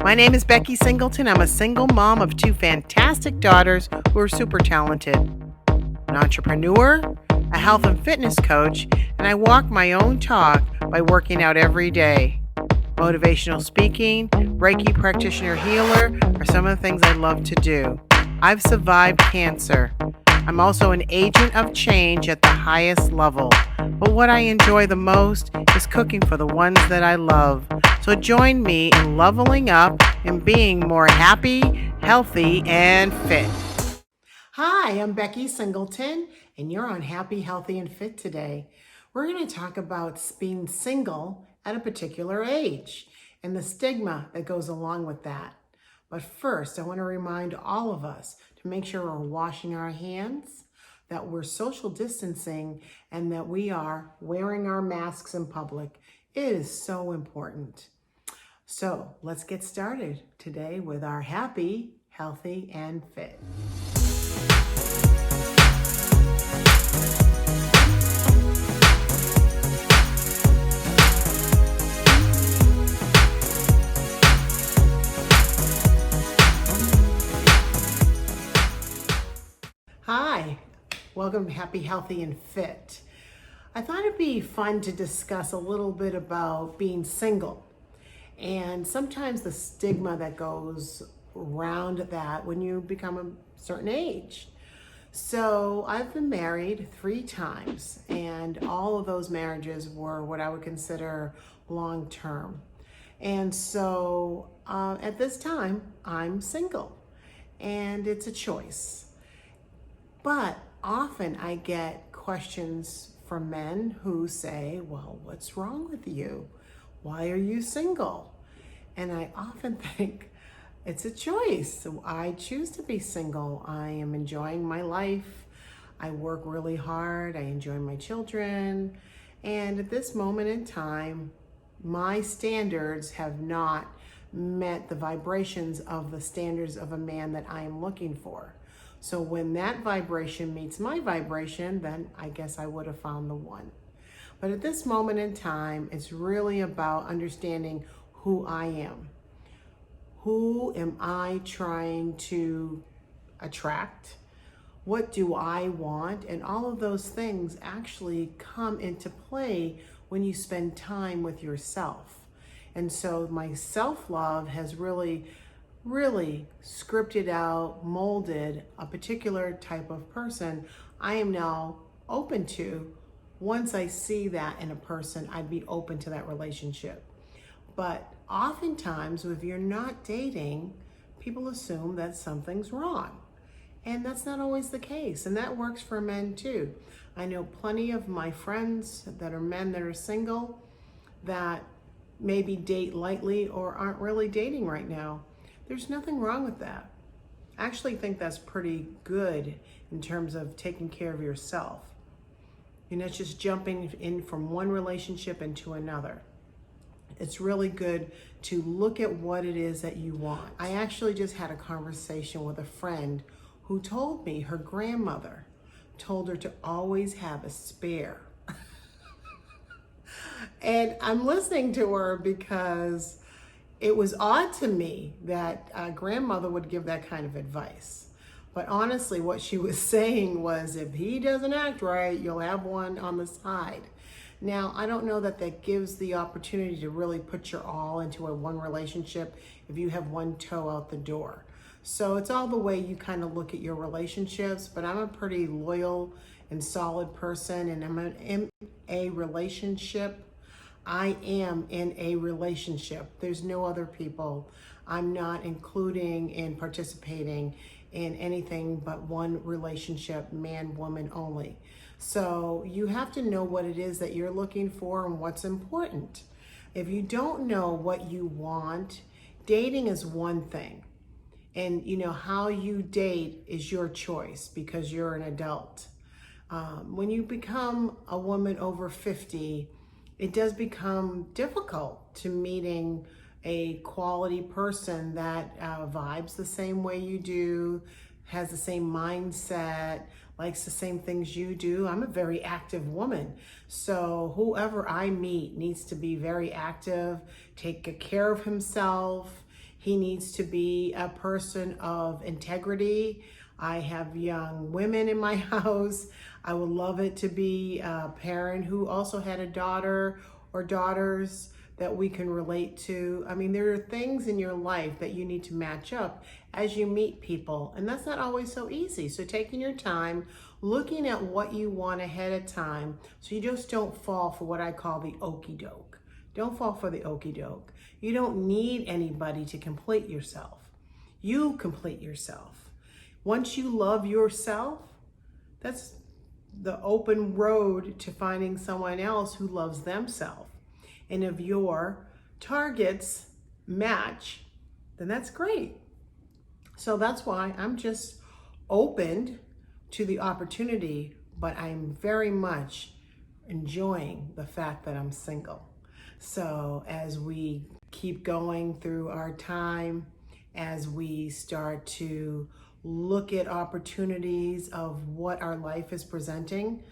My name is Becky Singleton. I'm a single mom of two fantastic daughters who are super talented. An entrepreneur, a health and fitness coach, and I walk my own talk by working out every day. Motivational speaking, Reiki practitioner healer are some of the things I love to do. I've survived cancer. I'm also an agent of change at the highest level. But what I enjoy the most is cooking for the ones that I love. So join me in leveling up and being more happy, healthy, and fit. Hi, I'm Becky Singleton, and you're on Happy, Healthy, and Fit today. We're going to talk about being single at a particular age and the stigma that goes along with that. But first, I want to remind all of us to make sure we're washing our hands, that we're social distancing, and that we are wearing our masks in public. It is so important. So let's get started today with our happy, healthy, and fit. Hi, welcome to Happy, Healthy, and Fit. I thought it'd be fun to discuss a little bit about being single and sometimes the stigma that goes around that when you become a certain age. So I've been married 3 times, and all of those marriages were what I would consider long-term. And so at this time, I'm single, and it's a choice. But often I get questions from men who say, well, what's wrong with you? Why are you single? And I often think it's a choice. I choose to be single. I am enjoying my life. I work really hard. I enjoy my children. And at this moment in time, my standards have not met the vibrations of the standards of a man that I am looking for. So when that vibration meets my vibration, then I guess I would have found the one. But at this moment in time, it's really about understanding who I am. Who am I trying to attract? What do I want? And all of those things actually come into play when you spend time with yourself. And so my self-love has really scripted out, molded a particular type of person I am now open to. Once I see that in a person, I'd be open to that relationship. But oftentimes, if you're not dating, people assume that something's wrong. And that's not always the case. And that works for men too. I know plenty of my friends that are men that are single that maybe date lightly or aren't really dating right now. There's nothing wrong with that. I actually think that's pretty good in terms of taking care of yourself. You're not just jumping in from one relationship into another. It's really good to look at what it is that you want. I actually just had a conversation with a friend who told me her grandmother told her to always have a spare. And I'm listening to her because it was odd to me that a grandmother would give that kind of advice. But honestly, what she was saying was, if he doesn't act right, you'll have one on the side. Now, I don't know that that gives the opportunity to really put your all into one relationship if you have one toe out the door. So it's all the way you kind of look at your relationships, but I'm a pretty loyal and solid person, and I'm in a relationship. I am in a relationship. There's no other people. I'm not including and participating in anything but one relationship, man, woman only. So you have to know what it is that you're looking for and what's important. If you don't know what you want, dating is one thing. And how you date is your choice because you're an adult. When you become a woman over 50, it does become difficult to meeting a quality person that vibes the same way you do, has the same mindset, likes the same things you do. I'm a very active woman. So whoever I meet needs to be very active, take good care of himself, He needs to be a person of integrity. I have young women in my house. I would love it to be a parent who also had a daughter or daughters that we can relate to. I mean, there are things in your life that you need to match up as you meet people, and that's not always so easy. So taking your time, looking at what you want ahead of time, so you just don't fall for what I call the okie doke. Don't fall for the okie doke. You don't need anybody to complete yourself. You complete yourself. Once you love yourself, that's the open road to finding someone else who loves themselves. And if your targets match, then that's great. So that's why I'm just open to the opportunity, but I'm very much enjoying the fact that I'm single. So as we keep going through our time, as we start to look at opportunities of what our life is presenting,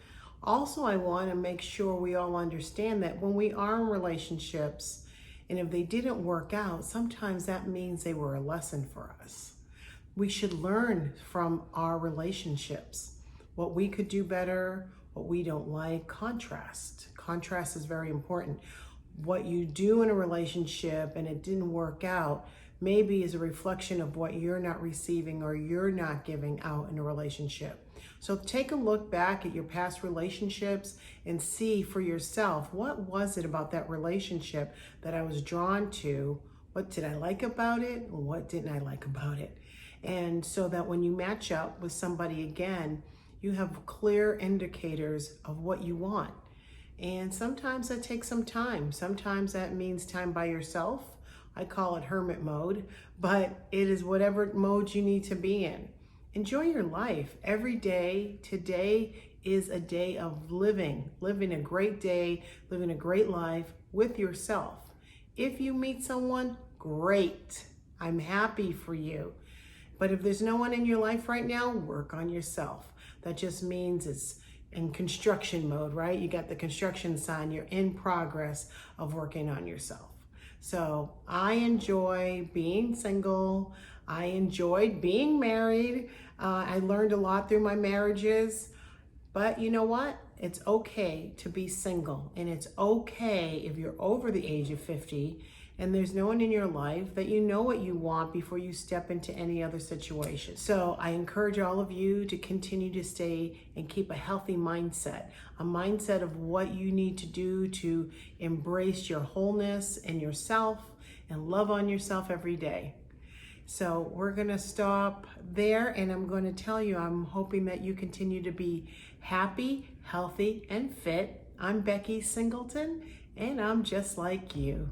also, I want to make sure we all understand that when we are in relationships, and if they didn't work out, sometimes that means they were a lesson for us. We should learn from our relationships, what we could do better, what we don't like. Contrast. Contrast is very important. What you do in a relationship and it didn't work out maybe is a reflection of what you're not receiving or you're not giving out in a relationship. So take a look back at your past relationships and see for yourself, what was it about that relationship that I was drawn to? What did I like about it? What didn't I like about it? And so that when you match up with somebody again, you have clear indicators of what you want. And sometimes that takes some time. Sometimes that means time by yourself. I call it hermit mode, but it is whatever mode you need to be in. Enjoy your life every day. Today is a day of living a great day, living a great life with yourself. If you meet someone, great. I'm happy for you. But if there's no one in your life right now, work on yourself. That just means it's in construction mode, right? You got the construction sign, you're in progress of working on yourself. So I enjoy being single. I enjoyed being married. I learned a lot through my marriages, but you know what? It's okay to be single, and it's okay if you're over the age of 50 and there's no one in your life that you know what you want before you step into any other situation. So I encourage all of you to continue to stay and keep a healthy mindset, a mindset of what you need to do to embrace your wholeness and yourself and love on yourself every day. So we're gonna stop there, and I'm gonna tell you, I'm hoping that you continue to be happy, healthy, and fit. I'm Becky Singleton, and I'm just like you.